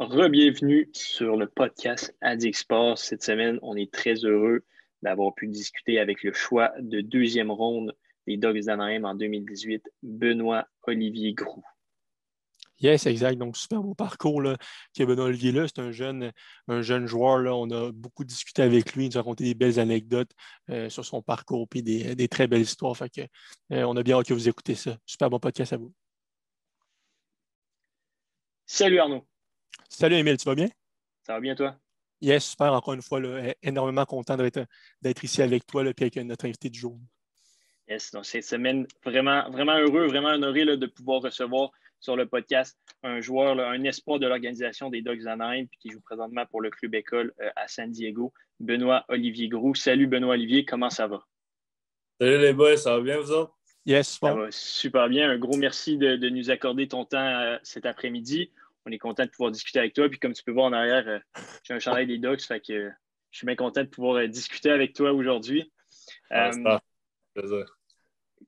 Re-bienvenue sur le podcast Addict Sport. Cette semaine, on est très heureux d'avoir pu discuter avec le choix de deuxième ronde des Ducks d'Anaheim en 2018, Benoît Olivier Groux. Yes, exact. Donc, super beau parcours là, que Benoît Olivier là. C'est un jeune joueur. Là. On a beaucoup discuté avec lui. Il nous a raconté des belles anecdotes sur son parcours et des très belles histoires. Fait que, on a bien hâte que vous écoutez ça. Super bon podcast à vous. Salut Arnaud. Salut Émile, tu vas bien? Ça va bien toi? Yes, super. Encore une fois, là, énormément content d'être ici avec toi et avec notre invité du jour. Yes, donc cette semaine, vraiment, vraiment heureux, vraiment honoré là, de pouvoir recevoir sur le podcast un joueur, là, un espoir de l'organisation des Ducks d'Anaheim puis qui joue présentement pour le club école à San Diego, Benoît Olivier Groux. Salut Benoît Olivier, comment ça va? Salut les boys, ça va bien vous autres? Yes, Ça super. va super bien. Un gros merci de nous accorder ton temps cet après-midi. On est content de pouvoir discuter avec toi. Puis comme tu peux voir en arrière, j'ai un chandail des Ducks, fait que je suis bien content de pouvoir discuter avec toi aujourd'hui. C'est parfait. Plaisir.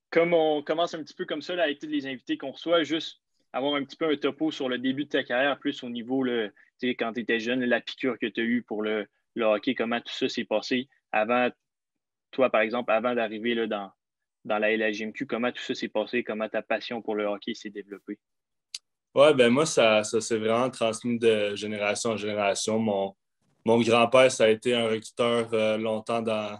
Comme on commence un petit peu comme ça là, avec tous les invités qu'on reçoit, juste avoir un petit peu un topo sur le début de ta carrière, plus au niveau, quand tu étais jeune, la piqûre que tu as eue pour le hockey, comment tout ça s'est passé avant, toi par exemple, avant d'arriver là, dans la LHJMQ, comment tout ça s'est passé, comment ta passion pour le hockey s'est développée? Ouais, ben moi, ça s'est vraiment transmis de génération en génération. Mon grand-père, ça a été un recruteur longtemps dans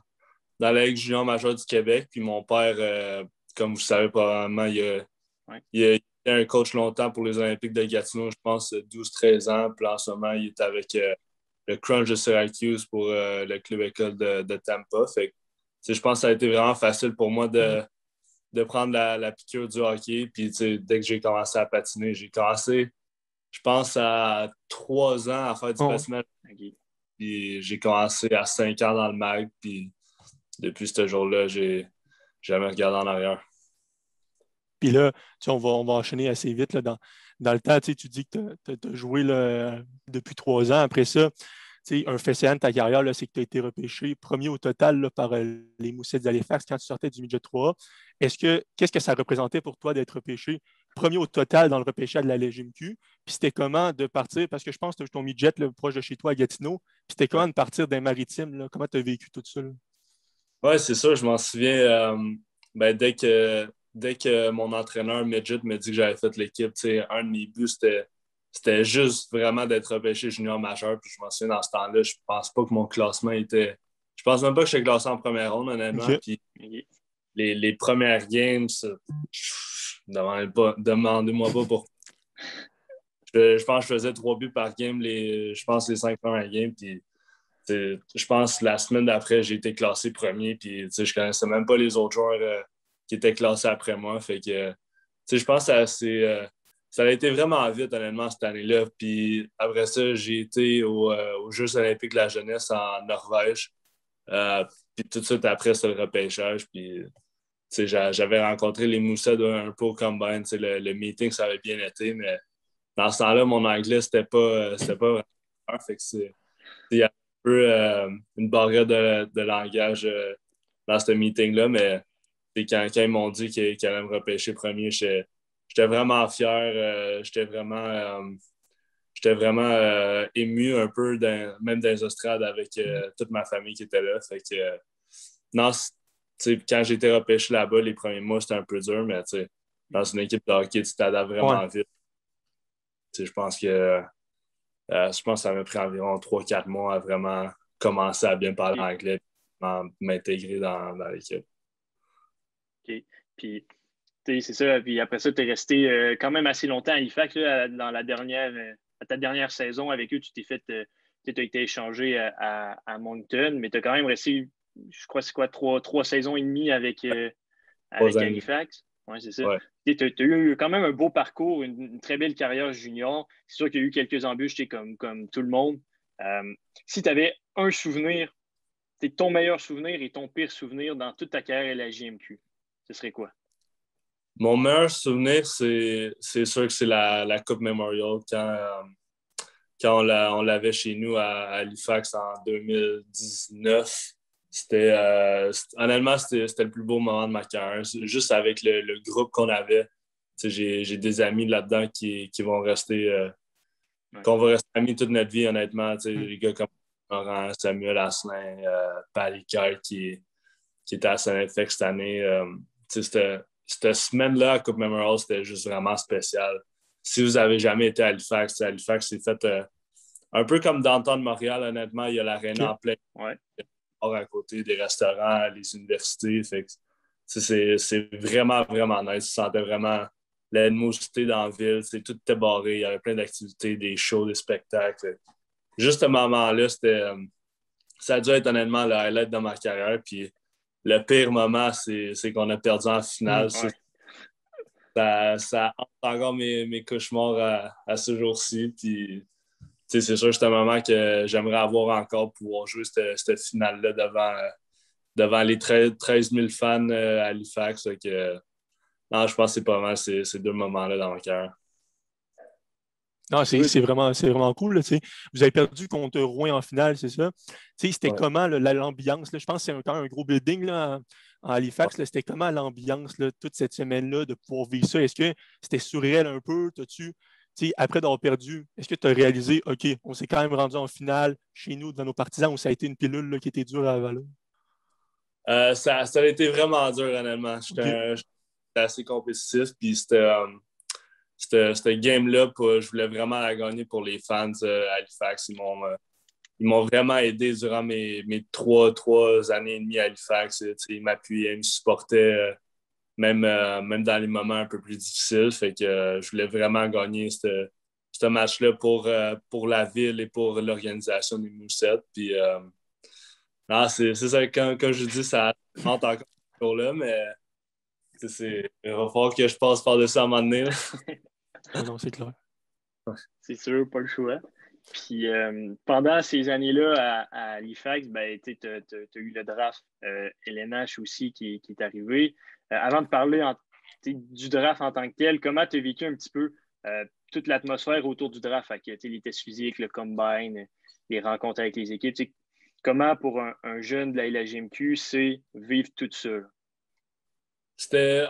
la Ligue junior majeure du Québec. Puis mon père, comme vous savez probablement, il a été un coach longtemps pour les Olympiques de Gatineau, je pense 12-13 ans. Puis en ce moment, il est avec le Crunch de Syracuse pour le club école de Tampa. Fait que, je pense que ça a été vraiment facile pour moi de prendre la piqûre du hockey. Puis, dès que j'ai commencé à patiner, j'ai commencé, je pense, à 3 ans à faire du patinage. Puis, j'ai commencé à 5 ans dans le mag. Puis, depuis ce jour-là, j'ai jamais regardé en arrière. Puis là, on va enchaîner assez vite. Là, dans le temps, tu dis que tu as joué là, depuis 3 ans. Après ça, un fait saillant de ta carrière, là, c'est que tu as été repêché premier au total là, par les Moussets d'Halifax quand tu sortais du midget 3. Qu'est-ce que ça représentait pour toi d'être repêché premier au total dans le repêchage de la LGMQ? Puis c'était comment de partir, parce que je pense que tu as ton midget là, proche de chez toi à Gatineau, puis c'était comment de partir d'un maritime? Là? Comment tu as vécu tout ça? Oui, c'est ça, je m'en souviens. Dès que mon entraîneur midget me dit que j'avais fait l'équipe, un de mes buts, c'était juste vraiment d'être repêché junior majeur. Puis je m'en souviens, dans ce temps-là, je pense pas que mon classement était. Je pense même pas que j'étais classé en première ronde, honnêtement. Okay. Puis les premières games, demandez-moi pas pourquoi. Je pense que je faisais 3 buts par game, je pense les 5 premières games. Puis je pense que la semaine d'après, j'ai été classé premier. Puis je connaissais même pas les autres joueurs qui étaient classés après moi. Fait que je pense que ça a été vraiment vite, honnêtement, cette année-là. Puis après ça, j'ai été aux Jeux olympiques de la jeunesse en Norvège. Puis tout de suite après, c'est le repêchage. Puis j'avais rencontré les Moussets un peu au Combine. Le meeting, ça avait bien été, mais dans ce temps-là, mon anglais, c'était pas vraiment. Fait que il y a un peu une barrière de langage dans ce meeting-là, mais quand ils m'ont dit qu'ils allaient me repêcher premier, j'étais vraiment fier. J'étais vraiment ému un peu, même dans les estrades avec toute ma famille qui était là. Fait que, non, quand j'ai été repêché là-bas, les premiers mois, c'était un peu dur, mais dans une équipe de hockey, tu t'adaptes vraiment vite. Je pense que ça m'a pris environ 3-4 mois à vraiment commencer à bien parler anglais et m'intégrer dans l'équipe. OK. Puis, c'est ça. Puis après ça, tu es resté quand même assez longtemps à Halifax. Là, à ta dernière saison avec eux, tu as été échangé à Moncton, mais tu as quand même resté, je crois, c'est quoi, trois saisons et demie avec Halifax. Oui, c'est ça. Ouais. Tu as eu quand même un beau parcours, une très belle carrière junior. C'est sûr qu'il y a eu quelques embûches, comme tout le monde. Si tu avais un souvenir, ton meilleur souvenir et ton pire souvenir dans toute ta carrière à la JMQ, ce serait quoi? Mon meilleur souvenir, c'est sûr que c'est la Coupe Memorial quand on l'avait chez nous à Halifax en 2019. Honnêtement, c'était le plus beau moment de ma carrière. Juste avec le groupe qu'on avait. J'ai des amis là-dedans qui vont rester qu'on va rester amis toute notre vie, honnêtement. Mm. Les gars comme Laurent, Samuel Asselin, Paliker qui était à Saint-Effect cette année. Cette semaine-là à Coupe Memorial, c'était juste vraiment spécial. Si vous n'avez jamais été à Halifax, c'est fait un peu comme downtown de Montréal, honnêtement. Il y a l'aréna en plein. Ouais. À côté des restaurants, les universités. Fait que, c'est vraiment, vraiment nice. Tu sentais vraiment l'animosité dans la ville. Tout était barré. Il y avait plein d'activités, des shows, des spectacles. Juste ce moment-là, ça a dû être honnêtement le highlight de ma carrière. Puis le pire moment, c'est qu'on a perdu en finale. Ça hante encore mes cauchemars à ce jour-ci. Puis, c'est sûr que c'est un moment que j'aimerais avoir encore, pouvoir jouer cette finale-là devant les 13 000 fans à Halifax. Non, je pense que c'est pas mal ces deux moments-là dans mon cœur. Non, c'est vraiment cool. Là, vous avez perdu contre Rouen en finale, c'est ça? C'était comment l'ambiance? Je pense que c'est quand même un gros building là, en Halifax. Là, c'était comment l'ambiance toute cette semaine-là de pouvoir vivre ça? Est-ce que c'était surréel un peu? Après d'avoir perdu, est-ce que tu as réalisé, OK, on s'est quand même rendu en finale chez nous devant nos partisans ou ça a été une pilule là, qui était dure à avaler? Ça a été vraiment dur, honnêtement. J'étais assez compétitif. Puis cette game-là, je voulais vraiment la gagner pour les fans à Halifax. Ils m'ont vraiment aidé durant mes trois années et demie à Halifax. Ils m'appuyaient, ils me supportaient, même dans les moments un peu plus difficiles. Fait que je voulais vraiment gagner ce match-là pour la ville et pour l'organisation des Moussettes. Puis, non, c'est ça, comme je dis, ça rentre encore là, mais il va falloir que je passe par-dessus à un moment donné. Non, c'est clair. C'est sûr, pas le choix. Puis pendant ces années-là à Halifax, ben, tu as eu le draft LNH aussi qui est arrivé. Avant de parler du draft en tant que tel, comment tu as vécu un petit peu toute l'atmosphère autour du draft, avec les tests physiques, le combine, les rencontres avec les équipes? Comment pour un jeune de la LHJMQ, c'est vivre tout ça?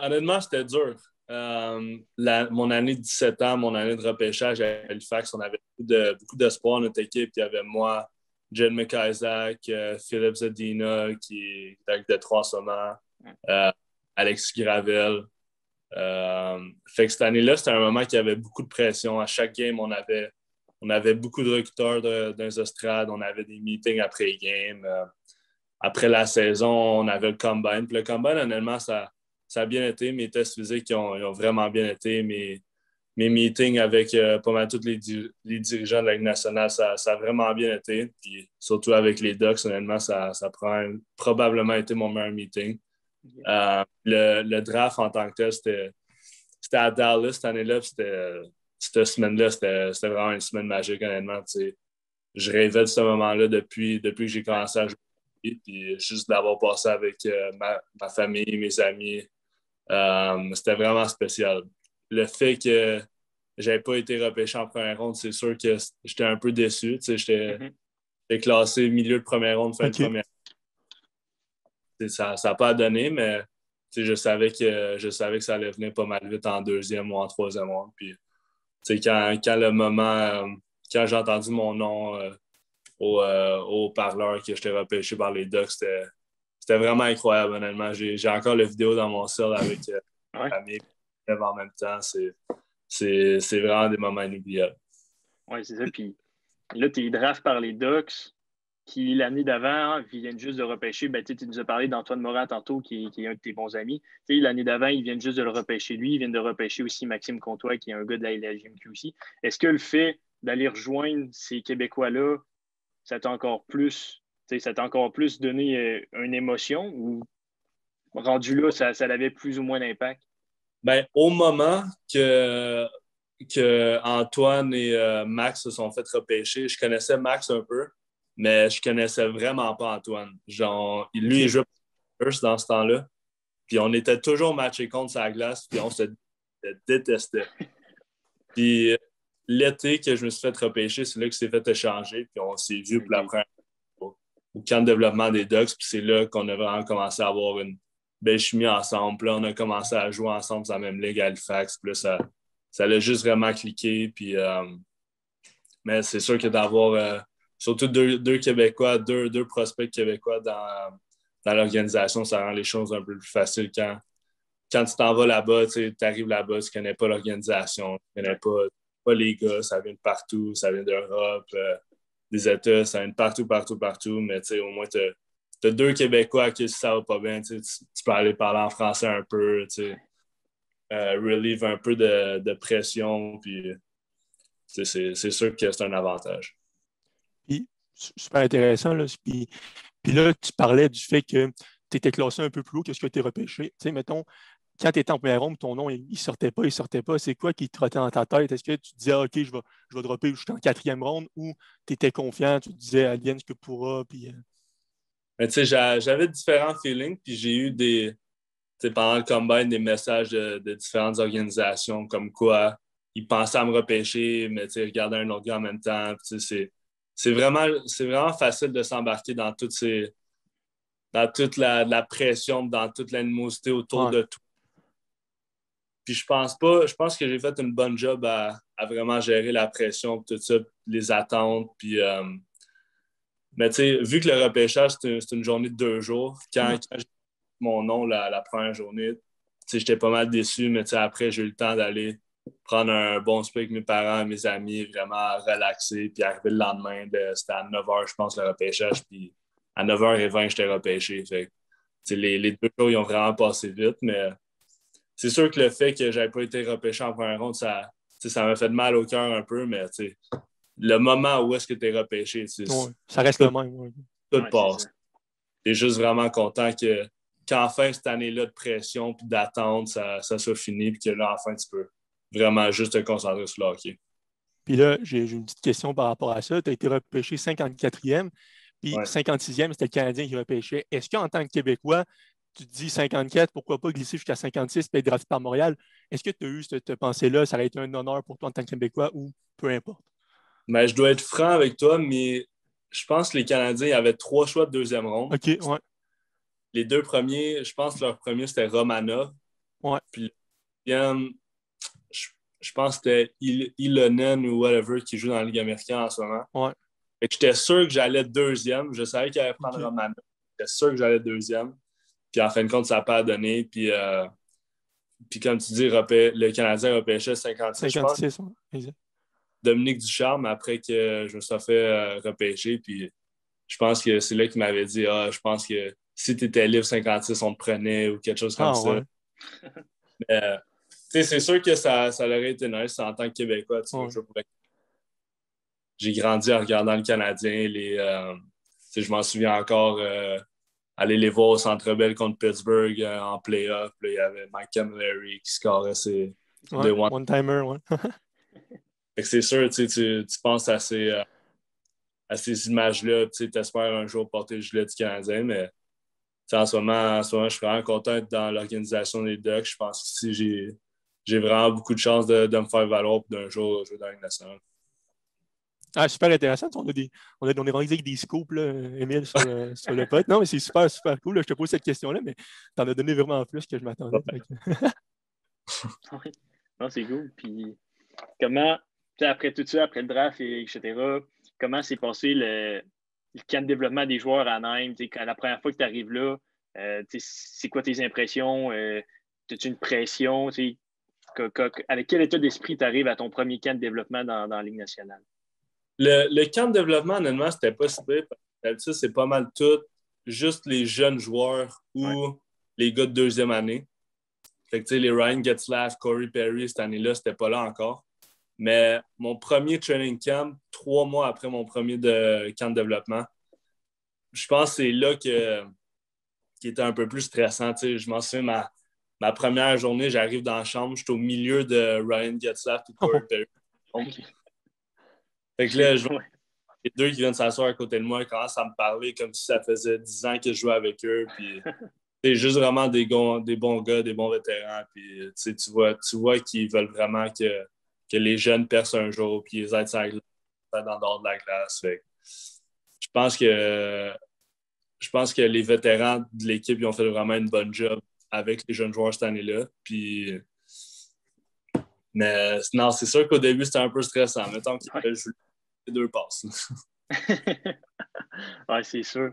Honnêtement, c'était dur. Mon année de 17 ans, mon année de repêchage à Halifax, on avait beaucoup d'espoir dans notre équipe. Il y avait moi, Jen McIsaac, Philippe Zadina, qui est avec Détroit en ce moment, Alexis Gravel. Fait que cette année-là, c'était un moment qui avait beaucoup de pression. À chaque game, on avait beaucoup de recruteurs dans les estrades. On avait des meetings après les games. Après la saison, on avait le combine. Puis le combine, honnêtement, ça a bien été. Mes tests physiques ils ont vraiment bien été. Mes meetings avec pas mal tous les dirigeants de la Ligue nationale, ça a vraiment bien été. Puis surtout avec les Ducks, honnêtement, ça a probablement été mon meilleur meeting. Le draft en tant que tel, c'était à Dallas cette année-là. Cette semaine-là, c'était vraiment une semaine magique, honnêtement. Je rêvais de ce moment-là depuis que j'ai commencé à jouer. Puis juste d'avoir passé avec ma famille, mes amis, c'était vraiment spécial. Le fait que je n'avais pas été repêché en première ronde, c'est sûr que j'étais un peu déçu. J'étais classé milieu de première ronde, fin de première ronde. Ça n'a pas donné, mais je savais que ça allait venir pas mal vite en deuxième ou en troisième ronde. Puis, quand le moment, quand j'ai entendu mon nom au parleur que j'étais repêché par les Ducks, c'était vraiment incroyable, honnêtement. J'ai encore la vidéo dans mon cell avec ma famille en même temps. C'est vraiment des moments inoubliables. Oui, c'est ça. Puis là, tu es draft par les Ducks qui, l'année d'avant, viennent juste de repêcher. Ben, tu nous as parlé d'Antoine Morin tantôt, qui est un de tes bons amis. L'année d'avant, ils viennent juste de le repêcher lui. Ils viennent de repêcher aussi Maxime Comtois, qui est un gars de la LHJMQ aussi. Est-ce que le fait d'aller rejoindre ces Québécois-là, ça t'a encore plus donné une émotion ou rendu là, ça avait plus ou moins d'impact? Ben, au moment que Antoine et Max se sont fait repêcher, je connaissais Max un peu, mais je connaissais vraiment pas Antoine. Genre, lui, il jouait pour les dans ce temps-là. Puis on était toujours matchés contre sa glace, puis on se détestait. Puis l'été que je me suis fait repêcher, c'est là que c'est fait échanger, puis on s'est vu pour la première fois au camp de développement des Ducks, puis c'est là qu'on a vraiment commencé à avoir une belle chimie ensemble. Puis là, on a commencé à jouer ensemble dans la même ligue à Halifax. Puis là, ça a juste vraiment cliqué. Puis Mais c'est sûr que d'avoir surtout deux Québécois, deux prospects québécois dans l'organisation, ça rend les choses un peu plus faciles quand tu t'en vas là-bas, tu arrives là-bas, tu ne connais pas l'organisation, tu ne connais pas les gars, ça vient de partout, ça vient d'Europe, des États, ça vient de partout, partout, partout, mais au moins, tu as deux Québécois que si ça va pas bien, tu peux aller parler en français un peu, relieve un peu de pression, puis c'est sûr que c'est un avantage. Puis, super intéressant, là. Puis là, tu parlais du fait que tu étais classé un peu plus haut que ce que tu es repêché. Tu sais, mettons, quand tu étais en première ronde, ton nom, il ne sortait pas, il ne sortait pas. C'est quoi qui te trottait dans ta tête? Est-ce que tu te disais, OK, je vais dropper jusqu'en quatrième ronde ou tu étais confiant, tu te disais, Alien, ce que pourra, puis... Mais tu sais, j'avais différents feelings, puis j'ai eu pendant le combine, des messages de différentes organisations comme quoi ils pensaient à me repêcher, mais tu sais, regarder un autre gars en même temps. Puis, c'est vraiment facile de s'embarquer dans dans toute la pression, dans toute l'animosité autour de tout. Puis je pense que j'ai fait une bonne job à vraiment gérer la pression, tout ça, les attentes. Puis, mais tu sais, vu que le repêchage, c'est une journée de 2 jours, quand j'ai mon nom la première journée, j'étais pas mal déçu, mais après, j'ai eu le temps d'aller prendre un bon speak avec mes parents, mes amis, vraiment relaxer, puis arriver le lendemain, c'était à 9h, je pense, le repêchage, puis à 9h20, j'étais repêché. Fait, les 2 jours, ils ont vraiment passé vite, mais c'est sûr que le fait que j'avais pas été repêché en première ronde, ça m'a fait mal au cœur un peu, mais le moment où est-ce que tu es repêché, ça reste le même. Ouais. Tout passe. Tu es juste vraiment content qu'enfin, cette année-là de pression et d'attente, ça soit fini, puis que là, enfin, tu peux vraiment juste te concentrer sur le hockey. Puis là, j'ai une petite question par rapport à ça. Tu as été repêché 54e, puis 56e, c'était le Canadien qui repêchait. Est-ce qu'en tant que Québécois, tu te dis 54, pourquoi pas glisser jusqu'à 56 et être drafté par Montréal? Est-ce que tu as eu cette pensée-là? Ça aurait été un honneur pour toi en tant que Québécois ou peu importe? Mais je dois être franc avec toi, mais je pense que les Canadiens avaient 3 choix de deuxième ronde. OK, ouais. Les 2 premiers, je pense que leur premier, c'était Romanov. Ouais. Puis je pense que c'était Ilonen ou whatever qui joue dans la Ligue américaine en ce moment. Ouais. Fait que j'étais sûr que j'allais deuxième. Je savais qu'il allait prendre Romanov. J'étais sûr que j'allais deuxième. Puis en fin de compte, ça n'a pas donné. Puis comme tu dis, le Canadien repêchait 56, 56, je pense. Dominique Ducharme, après que je me sois fait repêcher. Puis je pense que c'est là qu'il m'avait dit je pense que si tu étais livre 56, on te prenait ou quelque chose comme ça. Ouais. Mais c'est sûr que ça aurait été nice en tant que Québécois. J'ai grandi en regardant le Canadien. Je m'en souviens encore aller les voir au Centre Bell contre Pittsburgh en play-off. Il y avait Mike Camilleri qui scorait ses one-timer. Ouais. Fait que c'est sûr, tu penses à ces images-là, tu espères un jour porter le gilet du Canadien, mais en ce moment, je suis vraiment content d'être dans l'organisation des Ducks. Je pense que ici, j'ai vraiment beaucoup de chance de me faire valoir et d'un jour jouer dans la Ligue nationale. Ah, super intéressant. On est rendu avec des scoops, là, Émile, sur le pod. Non, mais c'est super, super cool. Là, je te pose cette question-là, mais tu en as donné vraiment plus que je m'attendais. Non, c'est cool. Puis comment, après tout ça, après le draft, etc., comment s'est passé le camp de développement des joueurs à Nîmes? La première fois que tu arrives là, c'est quoi tes impressions? As-tu une pression? Avec quel état d'esprit tu arrives à ton premier camp de développement dans la Ligue nationale? Le camp de développement, honnêtement, c'était pas si pire. D'habitude, c'est pas mal tout, juste les jeunes joueurs ou les gars de deuxième année. Fait que, les Ryan Getzlaf, Corey Perry, cette année-là, c'était pas là encore. Mais mon premier training camp, 3 mois après mon premier camp de développement, je pense que c'est là qui était un peu plus stressant. Je m'en souviens, ma première journée, j'arrive dans la chambre, je suis au milieu de Ryan Getzlaf et Corey Perry. Fait que là, je vois les deux qui viennent s'asseoir à côté de moi, ils commencent à me parler comme si ça faisait 10 ans que je jouais avec eux. Puis c'est juste vraiment des bons gars, des bons vétérans. Puis tu vois qu'ils veulent vraiment que les jeunes percent un jour, puis ils aident ça dans dehors de la classe. Fait que je pense que les vétérans de l'équipe ils ont fait vraiment une bonne job avec les jeunes joueurs cette année-là. Puis mais non, c'est sûr qu'au début, c'était un peu stressant. Mettons qu'ils les 2 passes. Ouais, c'est sûr.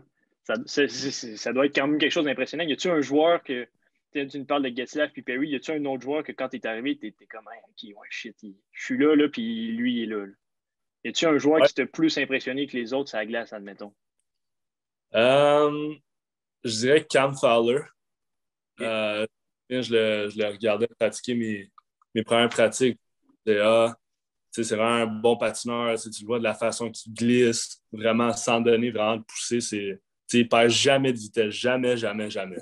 Ça doit être quand même quelque chose d'impressionnant. Y a-tu un joueur que. Tu me parles de Getzlaf puis Perry, y a-tu un autre joueur que quand t'es arrivé, t'es comme, hey, OK, ouais, shit, je suis là, puis lui, il est là. Y a-tu un joueur Ouais. qui t'a plus impressionné que les autres sur la glace, admettons? Je dirais Cam Fowler. Okay. Je le regardais pratiquer mes premières pratiques. C'est vraiment un bon patineur. Tu le vois de la façon qu'il glisse, vraiment sans donner vraiment de pousser. Il ne perd jamais de vitesse. Jamais, jamais, jamais.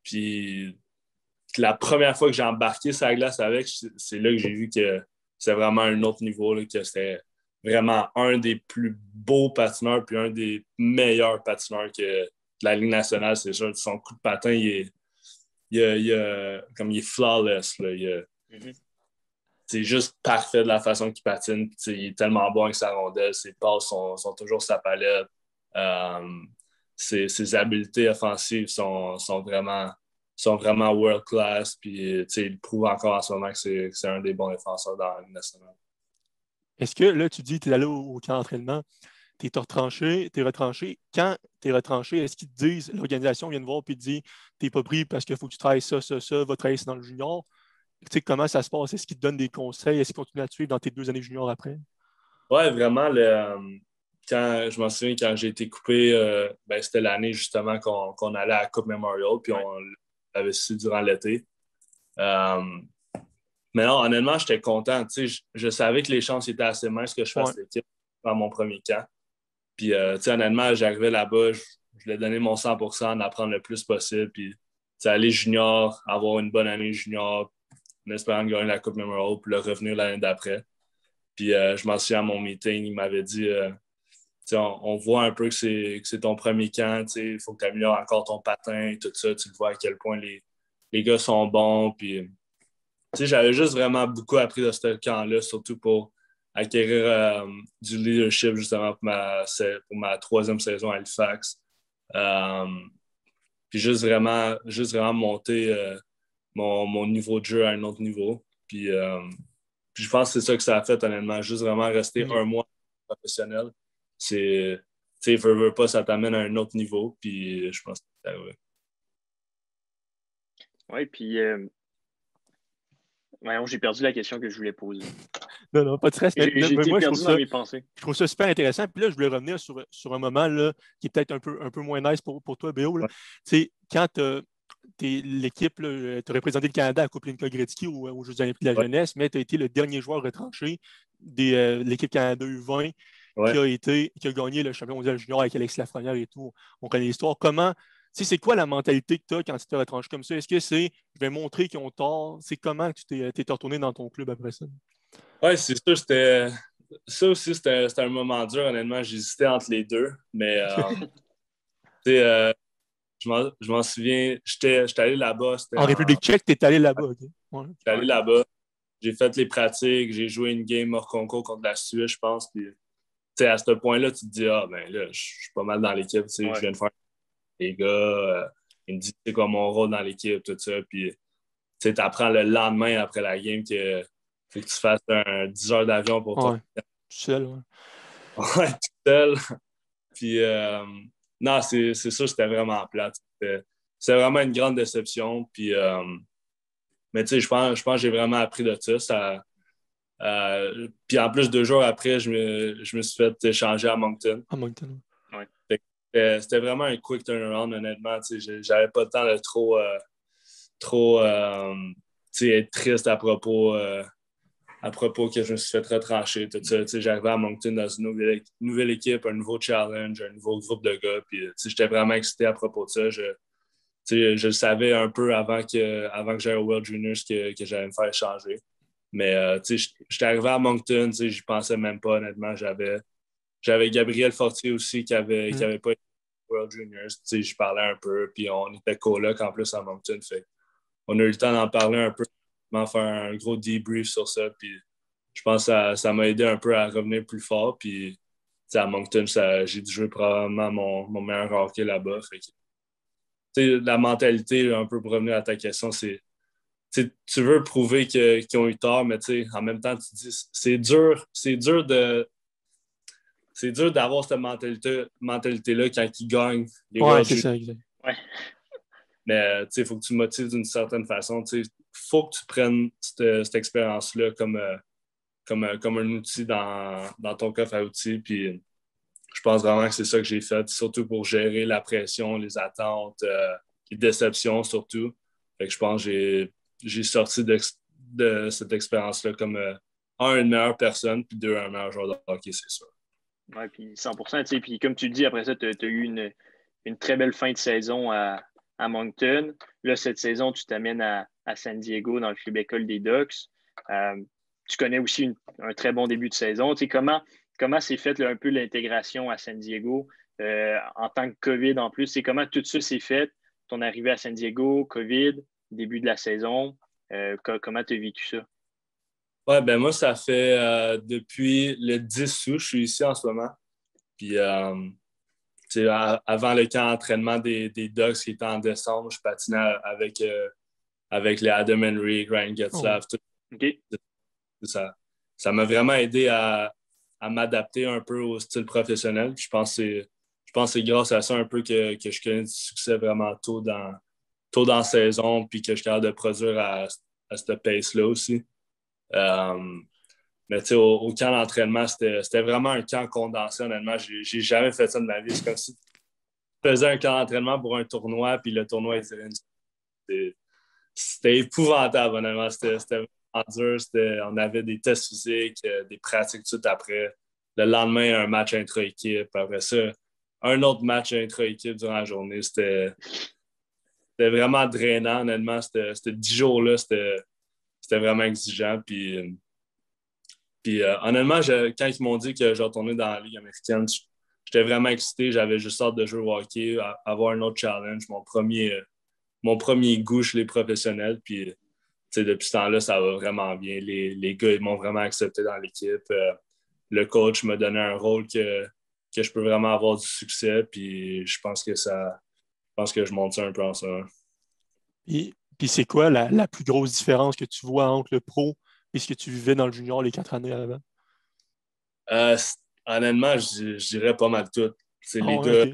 Puis la première fois que j'ai embarqué sur la glace avec, c'est là que j'ai vu que c'est vraiment un autre niveau, là, que c'était vraiment un des plus beaux patineurs puis un des meilleurs patineurs que la Ligue nationale, c'est sûr. Son coup de patin, comme il est flawless. Là, c'est juste parfait de la façon qu'il patine. Il est tellement bon avec sa rondelle. Ses passes sont toujours sa palette. Ses habiletés offensives sont vraiment world class. Puis, il prouve encore en ce moment que c'est un des bons défenseurs dans la Ligue nationale. Est-ce que là, tu dis que tu es allé au camp d'entraînement, tu es retranché. Quand tu es retranché, est-ce qu'ils te disent, l'organisation vient te voir et te dit, tu n'es pas pris parce qu'il faut que tu travailles ça, va travailler ça dans le junior? Tu sais, comment ça se passe? Est-ce qu'ils te donnent des conseils? Est-ce qu'ils continuent à te suivre dans tes 2 années junior après? Ouais, vraiment, je m'en souviens quand j'ai été coupé, c'était l'année justement qu'on allait à la Coupe Memorial, puis on l'avait su durant l'été. Mais non, honnêtement, j'étais content. Je savais que les chances étaient assez minces que je fasse l'équipe dans mon premier camp. Puis, honnêtement, j'arrivais là-bas, je voulais donner mon 100%, en apprendre le plus possible. Puis, aller junior, avoir une bonne année junior, en espérant gagner la Coupe Memorial, puis le revenir l'année d'après. Puis, je m'en souviens à mon meeting, il m'avait dit on voit un peu que c'est ton premier camp, il faut que tu améliores encore ton patin, tout ça. Tu le vois à quel point les gars sont bons. Puis, j'avais juste vraiment beaucoup appris de ce camp-là, surtout pour acquérir du leadership justement pour ma 3e saison à Halifax. Puis juste vraiment monter mon niveau de jeu à un autre niveau. Puis je pense que c'est ça que ça a fait, honnêtement. Juste vraiment rester un mois professionnel. Veux pas, ça t'amène à un autre niveau. Puis je pense que c'est arrivé. Oui, puis j'ai perdu la question que je voulais poser. Non, pas de stress. J'ai été perdu dans mes pensées. Je trouve ça super intéressant. Puis là, je voulais revenir sur un moment là, qui est peut-être un peu moins nice pour toi, Béo. Ouais. Quand l'équipe, tu as représenté le Canada à la Coupe Linka Gretzky aux Jeux olympiques de la jeunesse, mais tu as été le dernier joueur retranché de l'équipe Canada U20 qui a gagné le champion mondial junior avec Alexis Lafrenière et tout. On connaît l'histoire. C'est quoi la mentalité que tu as quand tu te retranches comme ça? Est-ce que c'est je vais montrer qu'ils ont tort? C'est comment que tu t'es retourné dans ton club après ça? Oui, c'est sûr, ça aussi, c'était un moment dur, honnêtement. J'hésitais entre les deux. Mais je m'en souviens, j'étais allé là-bas. En République tchèque, tu es allé là-bas, OK? Ouais. J'étais allé là-bas. J'ai fait les pratiques. J'ai joué une game hors concours contre la Suisse, je pense. Puis, à ce point-là, tu te dis, là, je suis pas mal dans l'équipe. Je viens de faire les gars. Ils me disent, c'est quoi mon rôle dans l'équipe, tout ça. Puis, tu apprends le lendemain après la game que faut que tu fasses 10 heures d'avion pour toi. Tout seul, ouais. Ouais, tout seul. Puis, non, c'est sûr, c'était vraiment plate. C'est vraiment une grande déception. Puis, mais je pense que j'ai vraiment appris de ça. Puis, en plus, 2 jours après, je me suis fait échanger à Moncton. À Moncton, oui. C'était vraiment un quick turnaround, honnêtement. J'avais pas le temps de trop être triste à propos que je me suis fait retrancher, tout ça. J'arrivais à Moncton dans une nouvelle équipe, un nouveau challenge, un nouveau groupe de gars. Puis, j'étais vraiment excité à propos de ça. Je le savais un peu avant que j'aille au World Juniors que j'allais me faire changer. Mais j'étais arrivé à Moncton, j'y pensais même pas, honnêtement. J'avais Gabriel Fortier aussi qui avait pas été au World Juniors. J'y parlais un peu. Puis on était coloc en plus à Moncton. Fait on a eu le temps d'en parler un peu, faire un gros debrief sur ça. Puis je pense que ça m'a aidé un peu à revenir plus fort. Puis à Moncton, j'ai dû jouer probablement mon meilleur hockey là-bas. Fait que, la mentalité, un peu pour revenir à ta question, c'est tu veux prouver qu'ils ont eu tort, mais en même temps, tu dis c'est dur c'est dur d'avoir cette mentalité-là quand ils gagnent les Ouais, World c'est Juniors. ça, exact. Ouais. Mais il faut que tu motives d'une certaine façon. Il faut que tu prennes cette expérience-là comme un outil dans ton coffre à outils. Puis je pense vraiment que c'est ça que j'ai fait, surtout pour gérer la pression, les attentes, les déceptions surtout. Fait que je pense que j'ai sorti de cette expérience-là comme une meilleure personne, puis deux, un meilleur joueur de hockey, c'est sûr. Oui, puis 100%. Puis comme tu dis, après ça, tu as eu une très belle fin de saison à Moncton. Là, cette saison, tu t'amènes à San Diego dans le club école des Ducks. Tu connais aussi un très bon début de saison. Comment s'est fait là, un peu l'intégration à San Diego en tant que COVID en plus? Comment tout ça s'est fait? Ton arrivée à San Diego, COVID, début de la saison. Comment tu as vécu ça? Ouais, ben moi, ça fait depuis le 10 août, je suis ici en ce moment. Puis, avant le camp d'entraînement des Ducks qui était en décembre, je patinais avec les Adam Henry, Ryan Getzlaf, tout. OK. Ça m'a vraiment aidé à m'adapter un peu au style professionnel. Puis je pense que c'est grâce à ça un peu que je connais du succès vraiment tôt dans la saison, puis que je suis capable de produire à cette pace-là aussi. Mais tu sais, au camp d'entraînement, c'était vraiment un camp condensé, honnêtement. J'ai jamais fait ça de ma vie. C'est comme si tu faisais un camp d'entraînement pour un tournoi, puis le tournoi était C'était épouvantable, honnêtement. C'était vraiment dur. On avait des tests physiques, des pratiques tout après. Le lendemain, un match intra-équipe. Après ça, un autre match intra-équipe durant la journée. C'était vraiment drainant, honnêtement. C'était 10 jours-là, c'était vraiment exigeant. Puis honnêtement, quand ils m'ont dit que je retournais dans la Ligue américaine, j'étais vraiment excité. J'avais juste hâte de jouer au hockey, avoir un autre challenge, mon premier goût chez les professionnels. Puis depuis ce temps-là, ça va vraiment bien. Les gars, ils m'ont vraiment accepté dans l'équipe. Le coach m'a donné un rôle que je peux vraiment avoir du succès. Puis je pense que je monte ça un peu en ça. Puis c'est quoi la plus grosse différence que tu vois entre le pro et ce que tu vivais dans le junior les 4 années avant? Honnêtement, je dirais pas mal tout. C'est les ouais,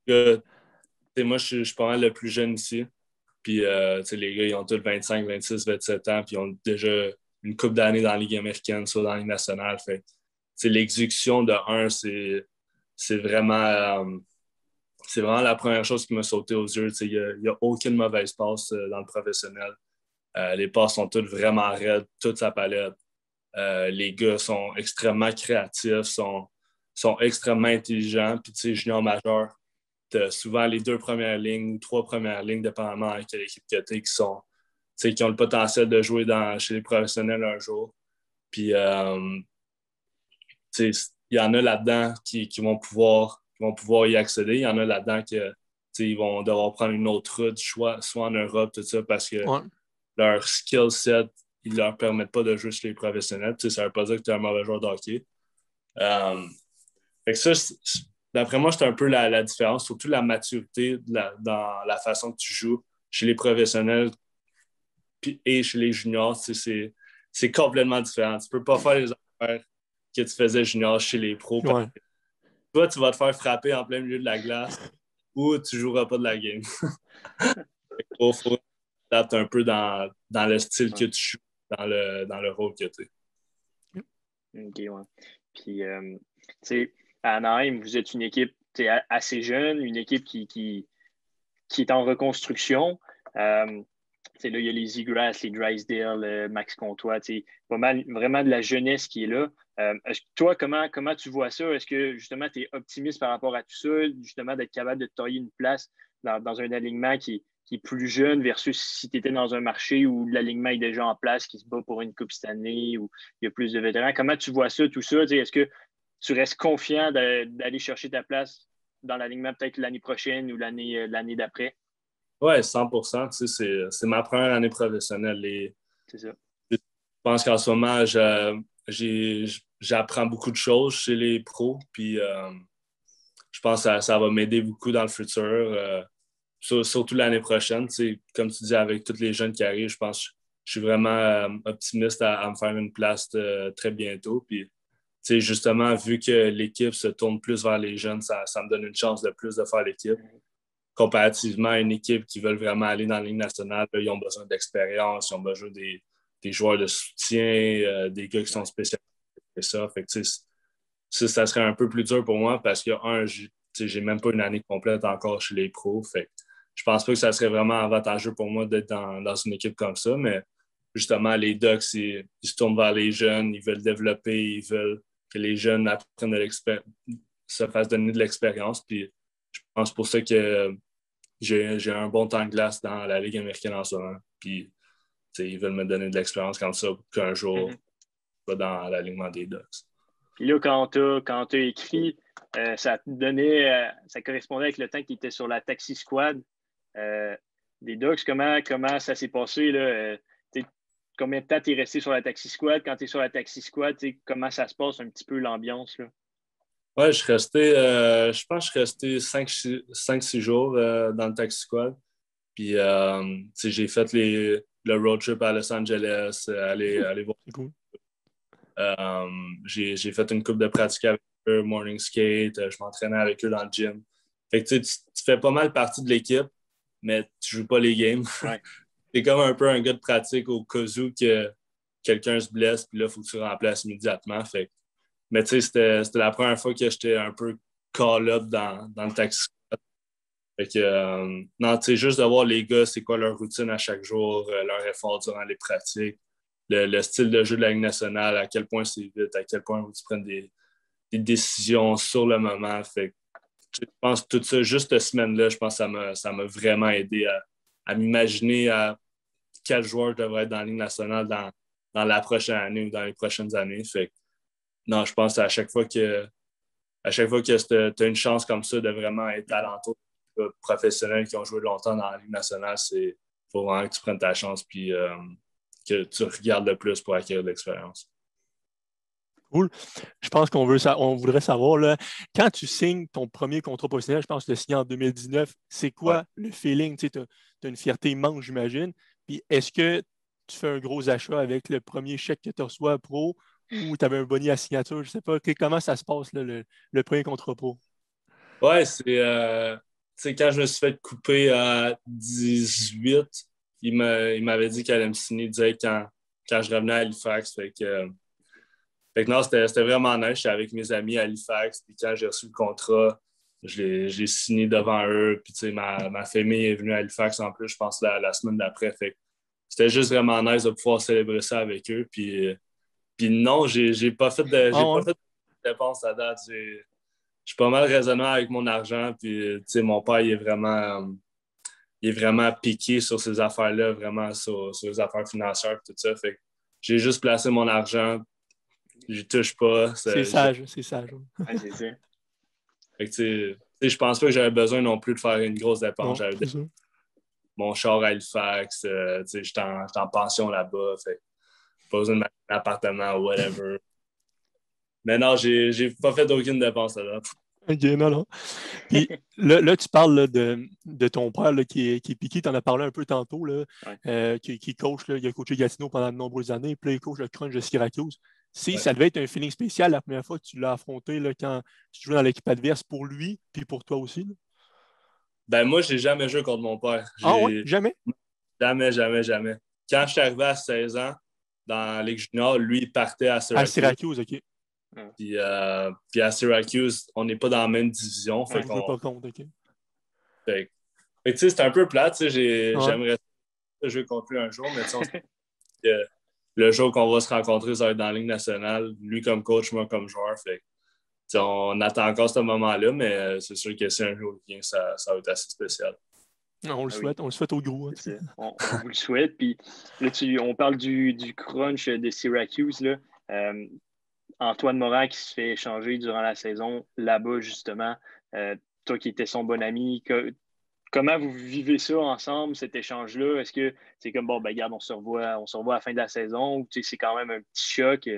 gars, moi, je suis pas mal le plus jeune ici. Puis, les gars, ils ont tous 25, 26, 27 ans, puis ils ont déjà une couple d'années dans la Ligue américaine, soit dans la Ligue nationale. Fait l'exécution de c'est vraiment la première chose qui m'a sauté aux yeux. Il n'y a aucune mauvaise passe dans le professionnel. Les passes sont toutes vraiment raides, toute sa palette. Les gars sont extrêmement créatifs, sont extrêmement intelligents. Puis, junior majeur, tu as souvent les 2 premières lignes ou 3 premières lignes, dépendamment de quelle équipe que tu es, qui ont le potentiel de jouer chez les professionnels un jour. Puis, il y en a là-dedans qui vont pouvoir y accéder. Il y en a là-dedans qui vont devoir prendre une autre route, soit en Europe, tout ça, parce que leur skill set, ils ne leur permettent pas de jouer chez les professionnels. Ça ne veut pas dire que tu es un mauvais joueur de hockey. Fait que ça, d'après moi, c'est un peu la différence, surtout la maturité dans la façon que tu joues chez les professionnels et chez les juniors. C'est complètement différent. Tu ne peux pas faire les affaires que tu faisais junior chez les pros. Ouais. Toi, tu vas te faire frapper en plein milieu de la glace ou tu ne joueras pas de la game. Il faut t'adapter un peu dans le style que tu joues, dans le rôle que tu es. OK, ouais. Puis, tu sais, à Anaheim, vous êtes une équipe assez jeune, une équipe qui est en reconstruction. Là, il y a les Zegras, les Drysdale, Max Comtois, vraiment de la jeunesse qui est là. Toi, comment tu vois ça? Est-ce que justement tu es optimiste par rapport à tout ça, justement d'être capable de te tailler une place dans un alignement qui est plus jeune versus si tu étais dans un marché où l'alignement est déjà en place, qui se bat pour une Coupe cette année, où il y a plus de vétérans? Comment tu vois ça, tout ça? Est-ce que tu restes confiant d'aller chercher ta place dans l'alignement peut-être l'année prochaine ou l'année d'après? Oui, 100%. C'est ma première année professionnelle. C'est ça. Je pense qu'en ce moment, j'apprends beaucoup de choses chez les pros. Puis je pense que ça va m'aider beaucoup dans le futur. Surtout l'année prochaine. Comme tu dis, avec tous les jeunes qui arrivent, je pense que je suis vraiment optimiste à me faire une place très bientôt. Puis sais, justement, vu que l'équipe se tourne plus vers les jeunes, ça me donne une chance de plus de faire l'équipe. Comparativement à une équipe qui veut vraiment aller dans la Ligue nationale, là, ils ont besoin d'expérience, ils ont besoin des joueurs de soutien, des gars qui sont spécialisés et ça. Fait que, ça serait un peu plus dur pour moi parce que, j'ai même pas une année complète encore chez les pros. Fait que je pense pas que ça serait vraiment avantageux pour moi d'être dans une équipe comme ça, mais justement, les Ducks, ils se tournent vers les jeunes, ils veulent développer, ils veulent que les jeunes apprennent se fassent donner de l'expérience. Puis je pense pour ça que j'ai un bon temps de glace dans la Ligue américaine en ce moment. Puis ils veulent me donner de l'expérience comme ça pour qu'un jour, je sois dans l'alignement des Ducks. Puis là, quand tu as écrit, ça te donnait, ça correspondait avec le temps qu'il était sur la Taxi Squad des Ducks. Comment ça s'est passé? Là? Combien de temps tu es resté sur la Taxi Squad? Quand tu es sur la Taxi Squad, comment ça se passe un petit peu l'ambiance? Là? Ouais, je pense que je suis resté 5-6 jours dans le Taxi Squad. Puis, j'ai fait le road trip à Los Angeles, aller voir. C'est cool. J'ai fait une couple de pratiques avec eux, morning skate, je m'entraînais avec eux dans le gym. Fait que tu fais pas mal partie de l'équipe, mais tu joues pas les games. Ouais. T'es comme un peu un gars de pratique au cas où que quelqu'un se blesse, puis là, il faut que tu remplaces immédiatement. Fait. Mais tu sais, c'était la première fois que j'étais un peu call-up dans le taxi. Fait que, non, tu sais, juste de voir les gars, c'est quoi leur routine à chaque jour, leur effort durant les pratiques, le style de jeu de la Ligue nationale, à quel point c'est vite, à quel point tu prends des décisions sur le moment. Fait que, je pense que tout ça, juste cette semaine-là, je pense que ça m'a vraiment aidé à m'imaginer à quel joueur je devrais être dans la Ligue nationale dans la prochaine année ou dans les prochaines années. Fait que, non, je pense qu'à chaque fois que tu as une chance comme ça de vraiment être talentueux, professionnels qui ont joué longtemps dans la Ligue nationale, il faut vraiment que tu prennes ta chance et que tu regardes le plus pour acquérir de l'expérience. Cool. Je pense on voudrait savoir, là, quand tu signes ton premier contrat professionnel, je pense que tu l'as signé en 2019, c'est quoi le feeling? Tu as une fierté immense, j'imagine. Puis est-ce que tu fais un gros achat avec le premier chèque que tu reçois pro ou tu avais un bonnet à signature? Je ne sais pas. Comment ça se passe, là, le premier contrat pro? Ouais, c'est quand je me suis fait couper à 18, il m'avait dit qu'il allait me signer direct quand je revenais à Halifax. Fait que non, c'était vraiment nice. J'étais avec mes amis à Halifax. Puis quand j'ai reçu le contrat, je l'ai signé devant eux. Puis ma famille est venue à Halifax en plus, je pense, la semaine d'après. Fait que c'était juste vraiment nice de pouvoir célébrer ça avec eux. Puis non, j'ai pas fait de dépenses à date. Je suis pas mal raisonnable avec mon argent. Puis mon père, il est vraiment piqué sur ces affaires-là, vraiment sur les affaires financières et tout ça. Fait que j'ai juste placé mon argent. Je touche pas. C'est sage, c'est sage. Ouais, c'est ça. Fait que, je pense pas que j'avais besoin non plus de faire une grosse dépense. J'avais mon char à Halifax, j'étais en pension là-bas. Fait pas besoin de m'acheter un appartement ou whatever. Mais non, j'ai pas fait aucune dépense là. OK, non. Puis là, tu parles là, de ton père là, qui est piqué. Tu en as parlé un peu tantôt, là, qui coach. Là, il a coaché Gatineau pendant de nombreuses années. Puis là, il coach le Crunch de Syracuse. Ça devait être un feeling spécial la première fois que tu l'as affronté là, quand tu jouais dans l'équipe adverse pour lui, puis pour toi aussi. Là. Ben moi, j'ai jamais joué contre mon père. Oui? Jamais? Jamais, jamais, jamais. Quand je suis arrivé à 16 ans, dans la Ligue junior, lui, il partait à Syracuse. À Syracuse, OK. Puis à Syracuse, on n'est pas dans la même division. Fait qu'on ne pas compte, OK. Fait que tu sais, c'est un peu plate. J'aimerais jouer contre lui un jour, mais le jour qu'on va se rencontrer, ça va être dans la Ligue nationale. Lui comme coach, moi comme joueur. Fait on attend encore ce moment-là, mais c'est sûr que si un jour il vient, ça va être assez spécial. On le souhaite, on le souhaite au gros. Hein, on vous le souhaite. Puis là, on parle du crunch de Syracuse. Là. Antoine Morin qui se fait échanger durant la saison là-bas, justement. Toi qui étais son bon ami, comment vous vivez ça ensemble, cet échange-là? Est-ce que c'est comme, bon, ben regarde, on se revoit à la fin de la saison ou c'est quand même un petit choc?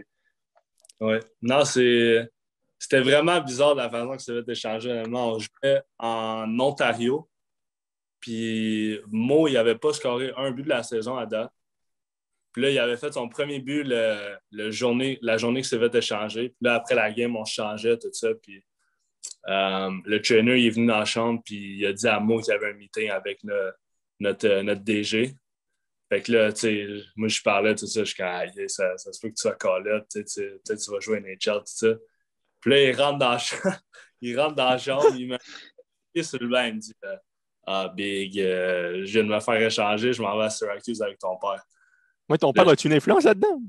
Oui. Non, c'était vraiment bizarre de la façon que ça avait été échangé. On jouait en Ontario. Puis Mo, il n'avait pas scoré un but de la saison à date. Puis là, il avait fait son premier but la journée qu'il s'est fait échanger. Puis là, après la game, on se changeait, tout ça. Puis le trainer, il est venu dans la chambre, puis il a dit à Mo qu'il y avait un meeting avec notre DG. Fait que là, tu sais, moi, je parlais, tout ça, je suis comme, ça se peut que tu sois call-up, peut-être tu vas jouer NHL, tout ça. Puis là, il rentre dans la chambre, il m'a dit sur le banc, il me dit Big, je viens de me faire échanger, je m'en vais à Syracuse avec ton père. Ouais, ton père, as-tu une influence là-dedans?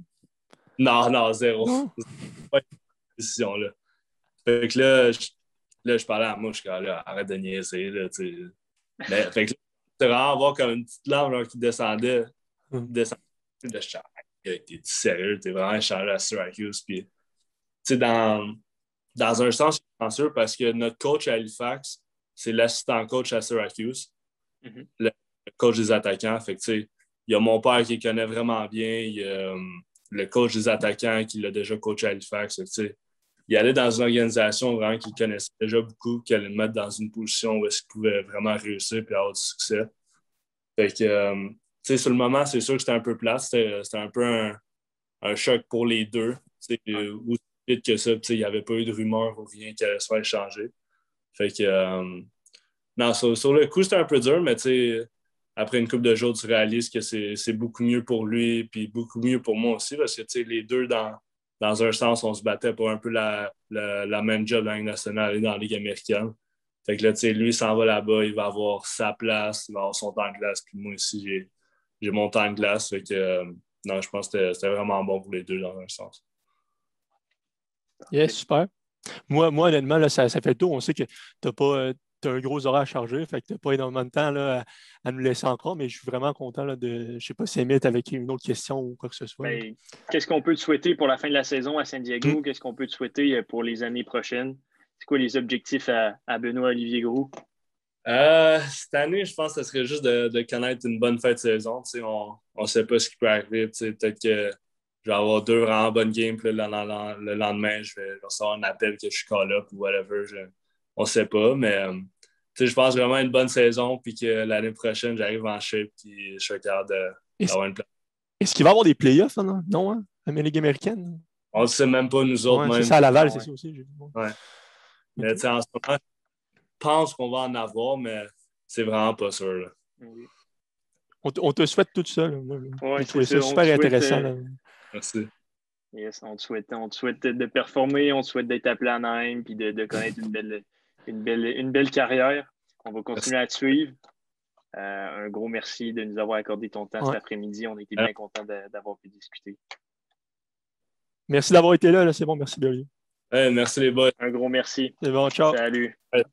Non, zéro. Non. C'est pas une décision, là. Fait que là, je parlais à moi, je suis comme, là, arrête de niaiser, là, tu sais. Mais, fait que là, c'est vraiment voir comme une petite lampe là, qui descendait. Là, je suis t'es sérieux, t'es vraiment échangé à Syracuse. Puis, tu sais, dans un sens, je suis chanceux parce que notre coach à Halifax, c'est l'assistant coach à Syracuse, le coach des attaquants. Fait que, tu sais, il y a mon père qui le connaît vraiment bien, il y a le coach des attaquants qui l'a déjà coaché à Halifax. Fait que, tu sais, il allait dans une organisation vraiment qu'il connaissait déjà beaucoup, qui allait le mettre dans une position où il pouvait vraiment réussir et avoir du succès. Fait que, tu sais, sur le moment, c'est sûr que c'était un peu plate. C'était un peu un choc pour les deux. Aussi vite que ça, il n'y avait pas eu de rumeur ou rien qui allait se faire échanger. Fait que, non, sur le coup, c'était un peu dur, mais tu sais, après une couple de jours, tu réalises que c'est beaucoup mieux pour lui puis beaucoup mieux pour moi aussi parce que, tu sais, les deux, dans un sens, on se battait pour un peu la même job dans la Ligue nationale et dans la Ligue américaine. Fait que là, tu sais, lui, il s'en va là-bas, il va avoir sa place, il va avoir son temps de glace, puis moi aussi, j'ai mon temps de glace. Fait que, non, je pense que c'était vraiment bon pour les deux dans un sens. Yes, super. Moi honnêtement, là, ça fait le tour. On sait que tu as un gros horaire à charger, fait que tu n'as pas énormément de temps là, à nous laisser encore, mais je suis vraiment content là, je ne sais pas si Emmett avec une autre question ou quoi que ce soit. Ben, qu'est-ce qu'on peut te souhaiter pour la fin de la saison à San Diego? Qu'est-ce qu'on peut te souhaiter pour les années prochaines? C'est quoi les objectifs à Benoît-Olivier Groulx? Cette année, je pense que ce serait juste de connaître une bonne fin de saison. On ne sait pas ce qui peut arriver. Peut-être que je vais avoir 2 vraiment bonnes games. Puis le lendemain, je vais recevoir un appel que je suis call-up ou whatever. On ne sait pas. Mais je pense vraiment à une bonne saison. Puis que l'année prochaine, j'arrive en shape. Puis je suis capable d'avoir une place. Est-ce qu'il va y avoir des playoffs? Hein? Non, hein? À la Ligue américaine? On ne sait même pas, nous autres. Ouais, même. C'est ça à Laval, c'est ça aussi. Ouais. Mais en ce moment, je pense qu'on va en avoir, mais c'est vraiment pas sûr. Là. Oui. On te souhaite tout ça. Ouais, c'est ça super intéressant. Merci. Yes, on te souhaite de performer, on te souhaite d'être appelé à Anaheim puis de connaître une belle carrière. On va continuer à te suivre. Un gros merci de nous avoir accordé ton temps cet après-midi. On était bien contents d'avoir pu discuter. Merci d'avoir été là. C'est bon, merci Bélier. Merci les boys. Un gros merci. C'est bon, ciao. Salut. Ouais.